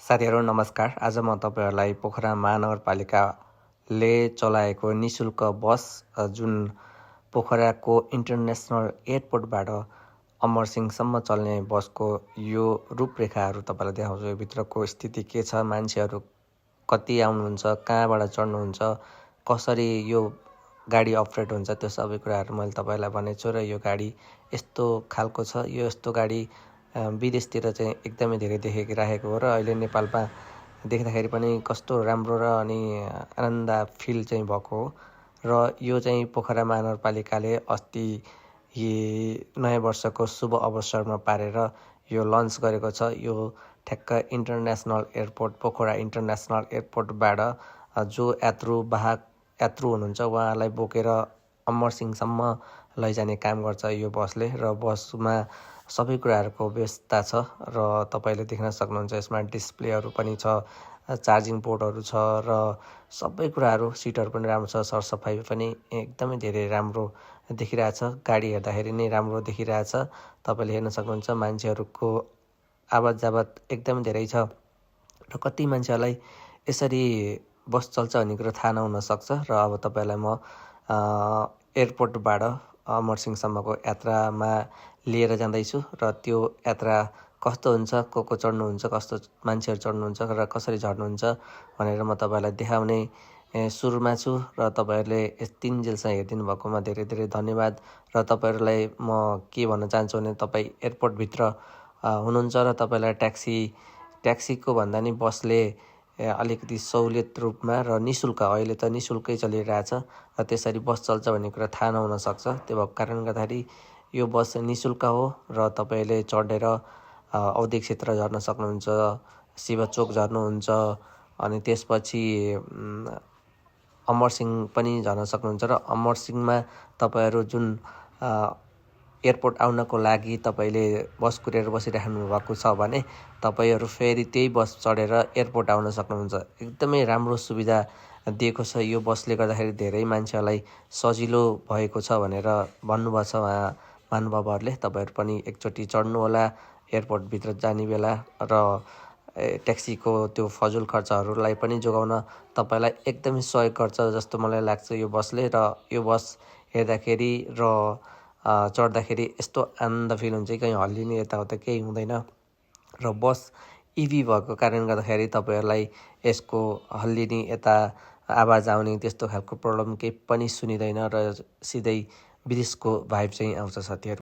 साथीहरू नमस्कार। आज म तपाईहरुलाई पोखरा महानगरपालिकाले चलाएको निशुल्क बस जुन पोखराको इन्टरनेसनल एयरपोर्टबाट अमरसिंहसम्म चल्ने बसको यो रूपरेखाहरू तपाईलाई देखाउँछु। यो भित्रको स्थिति के छ, मान्छेहरू कति आउनुहुन्छ, कहाँबाट चढ्नुहुन्छ, कसरी यो गाडी अपरेट हुन्छ, त्यो सबै कुराहरू मैले तपाईलाई भनेछु। र यो गाडी यस्तो खालको छ, यो यस्तो गाडी विदेशतिर चाहिँ एकदमै धेरै देखिराखेको हो र अहिले नेपालमा देख्दाखेरि पनि कस्तो राम्रो र अनि आनन्द फिल चाहिँ भएको हो। र यो चाहिँ पोखरा महानगरपालिकाले अस्ति नयाँ वर्षको शुभ अवसरमा पारेर यो लन्च गरेको छ। यो ठ्याक्क इन्टरनेसनल एयरपोर्ट पोखरा इन्टरनेसनल एयरपोर्टबाट जो यात्रु हुनुहुन्छ उहाँलाई बोकेर अमरसिंहसम्म लैजाने काम गर्छ यो बसले। र बसमा सबै कुराहरूको व्यवस्था छ र तपाईले देख्न सक्नुहुन्छ। यसमा डिस्प्लेहरू पनि छ, चार्जिङ पोर्टहरू छ र सबै कुराहरू, सिटहरू पनि राम्रो छ, सरसफाइ पनि एकदमै धेरै राम्रो देखिरहेछ। गाडी हेर्दाखेरि नै राम्रो देखिरहेछ। तपाईले हेर्न सक्नुहुन्छ मान्छेहरूको आवत जावत एकदमै धेरै छ र कति मान्छेहरूलाई यसरी बस चल्छ भन्ने कुरो थाहा नहुन सक्छ। र अब तपाईलाई म एयरपोर्टबाट अमरसिंहसम्मको यात्रामा लिएर जाँदैछु र त्यो यात्रा कस्तो हुन्छ, को चढ्नुहुन्छ, कस्तो मान्छेहरू चढ्नुहुन्छ र कसरी झर्नुहुन्छ भनेर म तपाईलाई देखाउने सुरुमा छु। र तपाईहरुले यतिन्जेलसम्म हेरिदिनु भएकोमा धेरै धेरै धन्यवाद। र तपाईहरुलाई म के भन्न चाहन्छु भने तपाई एयरपोर्टभित्र हुनुहुन्छ र तपाईलाई ट्याक्सीको भन्दा नि बसले अलिकति सहुलियत रूपमा र निशुल्क, अहिले त निशुल्कै चलिरहेछ र त्यसरी बस चल्छ भन्ने कुरा थाहा नहुन सक्छ। त्यो भएको कारणले गर्दाखेरि यो बस निशुल्क हो र तपाईले चढेर औद्योगिक क्षेत्र झर्न सक्नुहुन्छ, शिवचोक झर्नुहुन्छ, अनि त्यसपछि अमरसिंह पनि झर्न सक्नुहुन्छ। र अमरसिंहमा तपाईहरु जुन एयरपोर्ट आउनको लागि तपाईले बस कुरेर बसिराख्नु भएको छ भने तपाईहरु फेरि त्यही बस चढेर एयरपोर्ट आउन सक्नुहुन्छ। एकदमै राम्रो सुविधा दिएको छ यो बसले गर्दाखेरि। धेरै मान्छेहरूलाई सजिलो भएको छ भनेर भन्नुभएको छ उहाँ महानुभावहरूले। तपाईहरु पनि एकचोटि चढ्नु होला एयरपोर्टभित्र जाने बेला र ट्याक्सीको त्यो फजुल खर्चहरूलाई पनि जोगाउन तपाईलाई एकदमै सहयोग गर्छ जस्तो मलाई लाग्छ यो बसले। र यो बस हेर्दाखेरि र चढ्दाखेरि यस्तो आनन्द फिल हुन्छ कि कहीँ हल्लिने यताउता केही हुँदैन। र बस इभी भएको कारणले गर्दाखेरि तपाईहरुलाई यसको हल्लिने, यता आवाज आउने त्यस्तो खालको प्रब्लम केही पनि सुनिँदैन र सिधै विदेशको भाइब चाहिँ आउँछ साथीहरु।